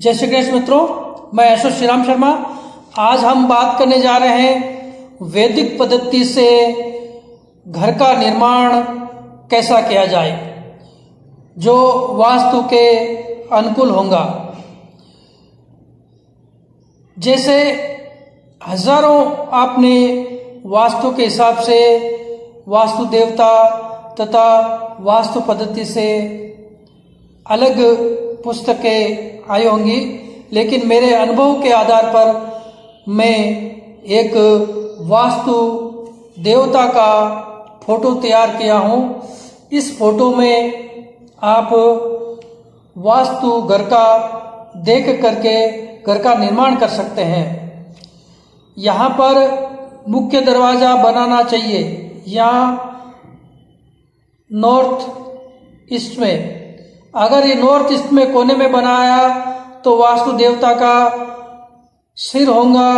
जय श्री कृष्ण मित्रों, मैं अशोक श्री राम शर्मा। आज हम बात करने जा रहे हैं वैदिक पद्धति से घर का निर्माण कैसा किया जाए जो वास्तु के अनुकूल होगा। जैसे हजारों आपने वास्तु के हिसाब से वास्तु देवता तथा वास्तु पद्धति से अलग पुस्तकें आई होंगी, लेकिन मेरे अनुभव के आधार पर मैं एक वास्तु देवता का फोटो तैयार किया हूँ। इस फोटो में आप वास्तु घर का देख करके घर का निर्माण कर सकते हैं। यहाँ पर मुख्य दरवाज़ा बनाना चाहिए यहाँ नॉर्थ ईस्ट में। अगर ये नॉर्थ ईस्ट में कोने में बनाया तो वास्तु देवता का सिर होगा।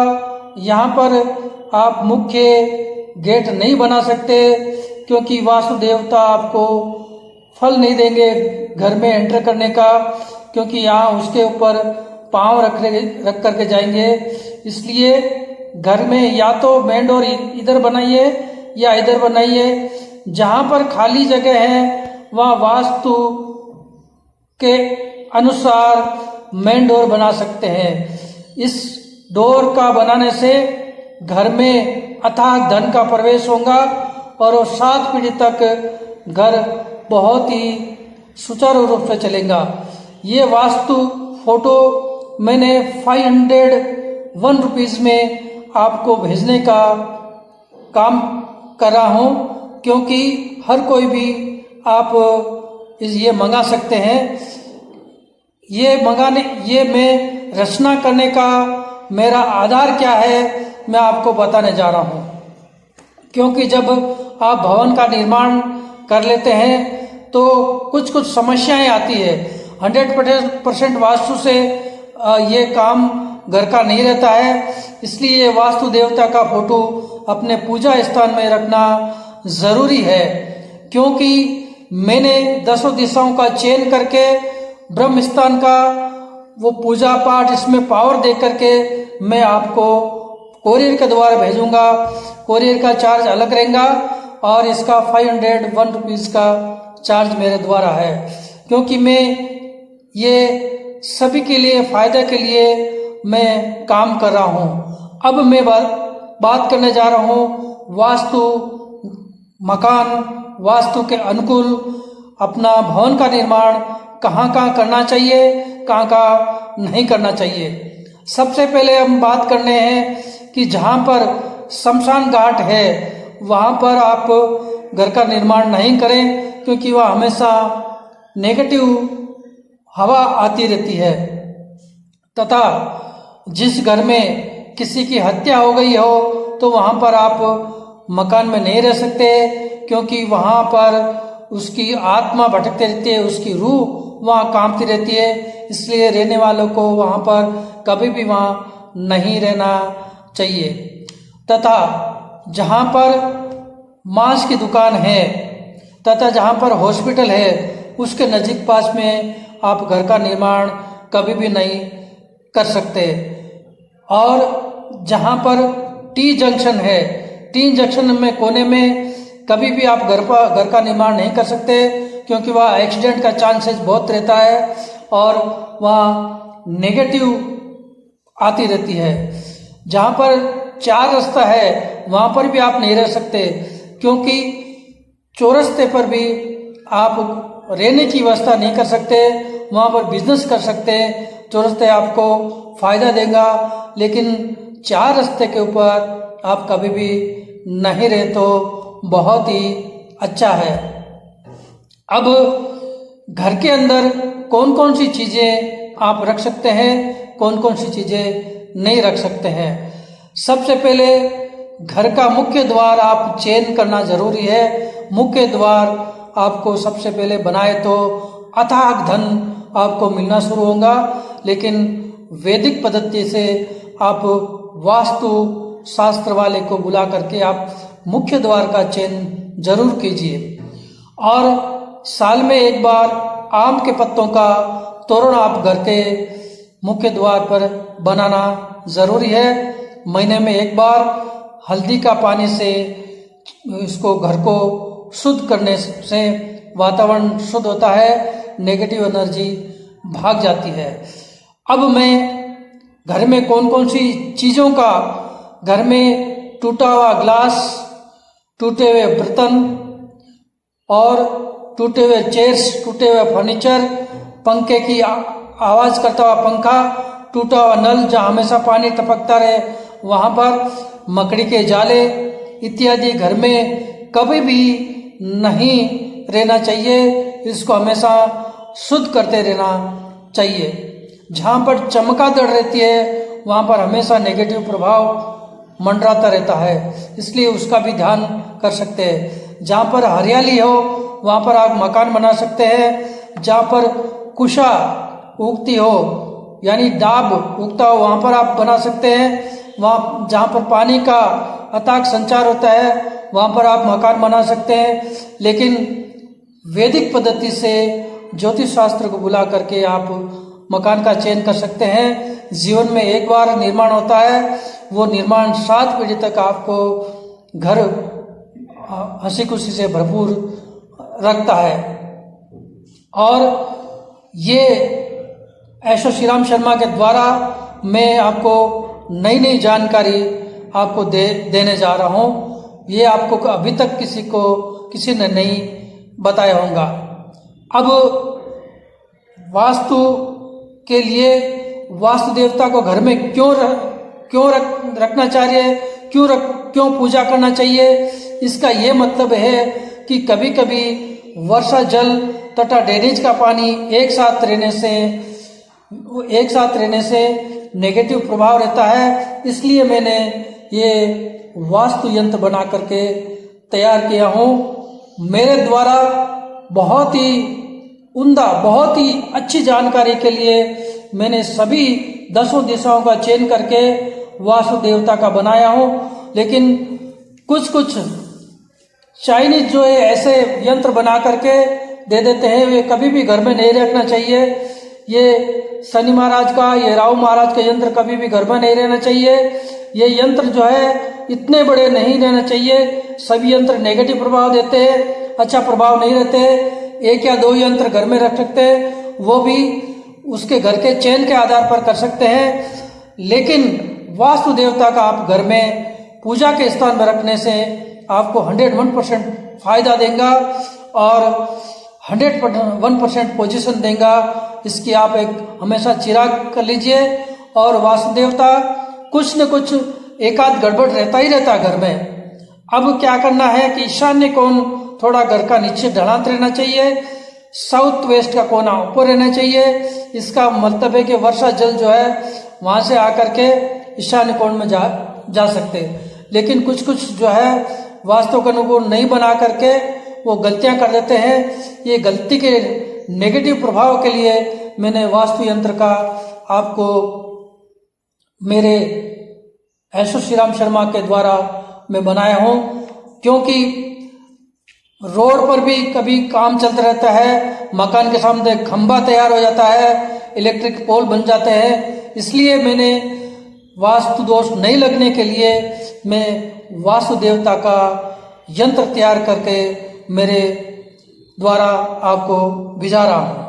यहाँ पर आप मुख्य गेट नहीं बना सकते क्योंकि वास्तु देवता आपको फल नहीं देंगे घर में एंटर करने का, क्योंकि यहाँ उसके ऊपर पाँव रख करके जाएंगे। इसलिए घर में या तो मेन डोर इधर बनाइए या इधर बनाइए। जहाँ पर खाली जगह है वहाँ वास्तु के अनुसार मेन डोर बना सकते हैं। इस डोर का बनाने से घर में अथाह धन का प्रवेश होगा और 7 पीढ़ी तक घर बहुत ही सुचारू रूप से चलेगा। ये वास्तु फोटो मैंने 501 रुपीज़ में आपको भेजने का काम कर रहा हूँ, क्योंकि हर कोई भी आप ये मंगा सकते हैं। ये मैं रचना करने का मेरा आधार क्या है मैं आपको बताने जा रहा हूँ। क्योंकि जब आप भवन का निर्माण कर लेते हैं तो कुछ समस्याएं आती है। 100% वास्तु से ये काम घर का नहीं रहता है। इसलिए वास्तु देवता का फोटो अपने पूजा स्थान में रखना जरूरी है, क्योंकि मैंने 10 दिशाओं का चयन करके ब्रह्म स्थान का वो पूजा पाठ इसमें पावर दे करके मैं आपको कोरियर के द्वारा भेजूंगा। कोरियर का चार्ज अलग रहेगा और इसका 501 रुपीज़ का चार्ज मेरे द्वारा है, क्योंकि मैं ये सभी के लिए फायदे के लिए मैं काम कर रहा हूँ। अब मैं बात करने जा रहा हूँ वास्तु मकान वास्तु के अनुकूल अपना भवन का निर्माण कहाँ करना चाहिए, कहाँ नहीं करना चाहिए। सबसे पहले हम बात करने हैं कि जहाँ पर शमशान घाट है वहाँ पर आप घर का निर्माण नहीं करें, क्योंकि वह हमेशा नेगेटिव हवा आती रहती है। तथा जिस घर में किसी की हत्या हो गई हो तो वहाँ पर आप मकान में नहीं रह सकते, क्योंकि वहाँ पर उसकी आत्मा भटकती रहती है, उसकी रूह वहाँ कांपती रहती है। इसलिए रहने वालों को वहाँ पर कभी भी वहाँ नहीं रहना चाहिए। तथा जहाँ पर मांस की दुकान है तथा जहाँ पर हॉस्पिटल है उसके नज़दीक पास में आप घर का निर्माण कभी भी नहीं कर सकते। और जहाँ पर टी जंक्शन है, टी जंक्शन में कोने में कभी भी आप घर का निर्माण नहीं कर सकते, क्योंकि वहाँ एक्सीडेंट का चांसेस बहुत रहता है और वहाँ नेगेटिव आती रहती है। जहाँ पर 4 रास्ता है वहाँ पर भी आप नहीं रह सकते, क्योंकि चौरस्ते पर भी आप रहने की व्यवस्था नहीं कर सकते, वहाँ पर बिजनेस कर सकते। चौरस्ते आपको फायदा देगा, लेकिन 4 रास्ते के ऊपर आप कभी भी नहीं रहे तो बहुत ही अच्छा है। अब घर के अंदर कौन कौन सी चीज़ें आप रख सकते हैं, कौन कौन सी चीज़ें नहीं रख सकते हैं। सबसे पहले घर का मुख्य द्वार आप चयन करना जरूरी है। मुख्य द्वार आपको सबसे पहले बनाए तो अथाह धन आपको मिलना शुरू होगा, लेकिन वैदिक पद्धति से आप वास्तु शास्त्र वाले को बुला करके आप मुख्य द्वार का चयन जरूर कीजिए। और साल में एक बार आम के पत्तों का तोरण आप घर के मुख्य द्वार पर बनाना जरूरी है। महीने में एक बार हल्दी का पानी से इसको घर को शुद्ध करने से वातावरण शुद्ध होता है, नेगेटिव एनर्जी भाग जाती है। अब मैं घर में कौन कौन सी चीज़ों का, घर में टूटा हुआ ग्लास, टूटे हुए बर्तन और टूटे हुए चेयर्स, टूटे हुए फर्नीचर, पंखे की आवाज़ करता हुआ पंखा, टूटा हुआ नल जहाँ हमेशा पानी टपकता रहे वहाँ पर, मकड़ी के जाले इत्यादि घर में कभी भी नहीं रहना चाहिए। इसको हमेशा शुद्ध करते रहना चाहिए। जहाँ पर चमगादड़ रहती है वहाँ पर हमेशा नेगेटिव प्रभाव मंडराता रहता है, इसलिए उसका भी ध्यान कर सकते हैं। जहाँ पर हरियाली हो वहाँ पर आप मकान बना सकते हैं। जहाँ पर कुशा उगती हो यानी डाब उगता हो वहाँ पर आप बना सकते हैं। वहाँ जहाँ पर पानी का अथाक संचार होता है वहाँ पर आप मकान बना सकते हैं। लेकिन वैदिक पद्धति से ज्योतिष शास्त्र को बुला करके आप मकान का चयन कर सकते हैं। जीवन में एक बार निर्माण होता है, वो निर्माण 7 पीढ़ी तक आपको घर हंसी खुशी से भरपूर रखता है। और ये ऐशो श्री राम शर्मा के द्वारा मैं आपको नई नई जानकारी आपको देने जा रहा हूँ। ये आपको अभी तक किसी ने नहीं बताया होगा। अब वास्तु के लिए वास्तु देवता को घर में क्यों रखना चाहिए, क्यों पूजा करना चाहिए, इसका ये मतलब है कि कभी कभी वर्षा जल तथा ड्रेनेज का पानी एक साथ रहने से नेगेटिव प्रभाव रहता है। इसलिए मैंने ये वास्तु यंत्र बना करके तैयार किया हूँ। मेरे द्वारा बहुत ही उम्दा, बहुत ही अच्छी जानकारी के लिए मैंने सभी 10 दिशाओं का चयन करके वास्तु देवता का बनाया हूँ। लेकिन कुछ चाइनीज जो है ऐसे यंत्र बना करके दे देते हैं, वे कभी भी घर में नहीं रखना चाहिए। ये शनि महाराज का, ये राहु महाराज का यंत्र कभी भी घर में नहीं रहना चाहिए। ये यंत्र जो है इतने बड़े नहीं रहना चाहिए। सभी यंत्र नेगेटिव प्रभाव देते हैं, अच्छा प्रभाव नहीं रहते। 1 या 2 यंत्र घर में रख सकते हैं, वो भी उसके घर के चयन के आधार पर कर सकते हैं। लेकिन वास्तु देवता का आप घर में पूजा के स्थान में रखने से आपको 101% फायदा देगा और 101% पोजीशन देगा। इसकी आप एक हमेशा चिराग कर लीजिए। और वास्तु देवता कुछ न कुछ एकाध गड़बड़ रहता ही रहता घर में। अब क्या करना है कि ईशान्य कोण थोड़ा घर का नीचे ढलांत रहना चाहिए, साउथ वेस्ट का कोना ऊपर रहना चाहिए। इसका मतलब है कि वर्षा जल जो है वहां से आकर के ईशान्य कोण में जा सकते। लेकिन कुछ जो है वास्तु के अनुकूल नहीं बना करके वो गलतियां कर देते हैं। ये गलती के नेगेटिव प्रभाव के लिए मैंने वास्तु यंत्र का आपको मेरे ऐशो श्री राम शर्मा के द्वारा मैं बनाया हूँ। क्योंकि रोड पर भी कभी काम चलता रहता है, मकान के सामने खंबा तैयार हो जाता है, इलेक्ट्रिक पोल बन जाते हैं। इसलिए मैंने वास्तु दोष नहीं लगने के लिए मैं वास्तु देवता का यंत्र तैयार करके मेरे द्वारा आपको भिजा रहा हूँ।